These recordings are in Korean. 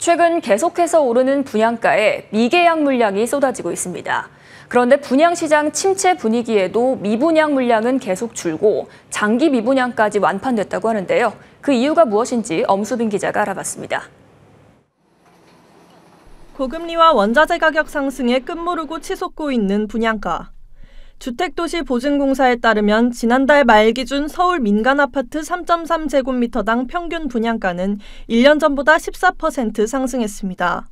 최근 계속해서 오르는 분양가에 미계약 물량이 쏟아지고 있습니다. 그런데 분양시장 침체 분위기에도 미분양 물량은 계속 줄고 장기 미분양까지 완판됐다고 하는데요. 그 이유가 무엇인지 엄수빈 기자가 알아봤습니다. 고금리와 원자재 가격 상승에 끝모르고 치솟고 있는 분양가. 주택도시보증공사에 따르면 지난달 말 기준 서울 민간아파트 3.3제곱미터당 평균 분양가는 1년 전보다 14% 상승했습니다.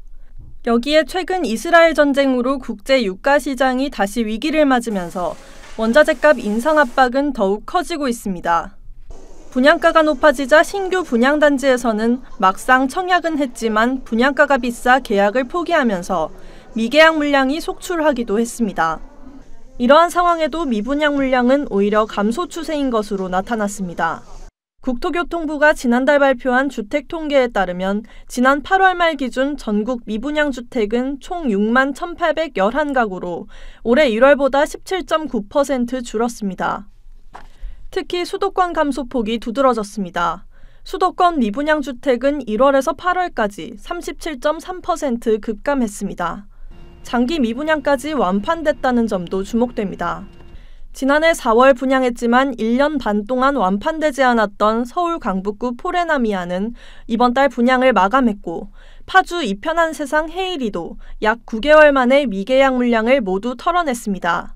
여기에 최근 이스라엘 전쟁으로 국제 유가 시장이 다시 위기를 맞으면서 원자재값 인상 압박은 더욱 커지고 있습니다. 분양가가 높아지자 신규 분양단지에서는 막상 청약은 했지만 분양가가 비싸 계약을 포기하면서 미계약 물량이 속출하기도 했습니다. 이러한 상황에도 미분양 물량은 오히려 감소 추세인 것으로 나타났습니다. 국토교통부가 지난달 발표한 주택 통계에 따르면 지난 8월 말 기준 전국 미분양 주택은 총 6만 1,811가구로 올해 1월보다 17.9% 줄었습니다. 특히 수도권 감소폭이 두드러졌습니다. 수도권 미분양 주택은 1월에서 8월까지 37.3% 급감했습니다. 장기 미분양까지 완판됐다는 점도 주목됩니다. 지난해 4월 분양했지만 1년 반 동안 완판되지 않았던 서울 강북구 포레나미아는 이번 달 분양을 마감했고 파주 이편한 세상 헤이리도 약 9개월 만에 미계약 물량을 모두 털어냈습니다.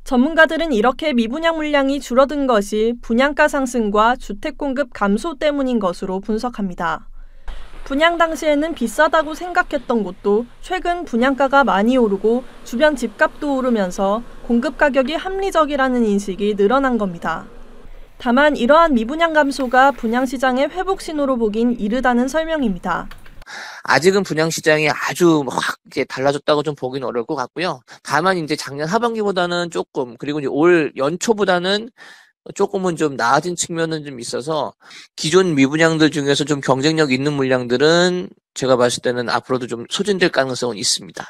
전문가들은 이렇게 미분양 물량이 줄어든 것이 분양가 상승과 주택 공급 감소 때문인 것으로 분석합니다. 분양 당시에는 비싸다고 생각했던 곳도 최근 분양가가 많이 오르고 주변 집값도 오르면서 공급 가격이 합리적이라는 인식이 늘어난 겁니다. 다만 이러한 미분양 감소가 분양시장의 회복 신호로 보긴 이르다는 설명입니다. 아직은 분양시장이 아주 확 이제 달라졌다고 좀 보기는 어려울 것 같고요. 다만 이제 작년 하반기보다는 조금, 그리고 이제 올 연초보다는 조금은 좀 나아진 측면은 좀 있어서 기존 미분양들 중에서 좀 경쟁력 있는 물량들은 제가 봤을 때는 앞으로도 좀 소진될 가능성은 있습니다.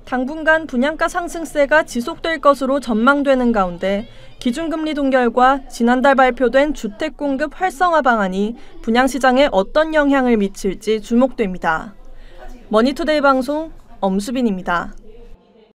당분간 분양가 상승세가 지속될 것으로 전망되는 가운데 기준금리 동결과 지난달 발표된 주택 공급 활성화 방안이 분양시장에 어떤 영향을 미칠지 주목됩니다. 머니투데이 방송 엄수빈입니다.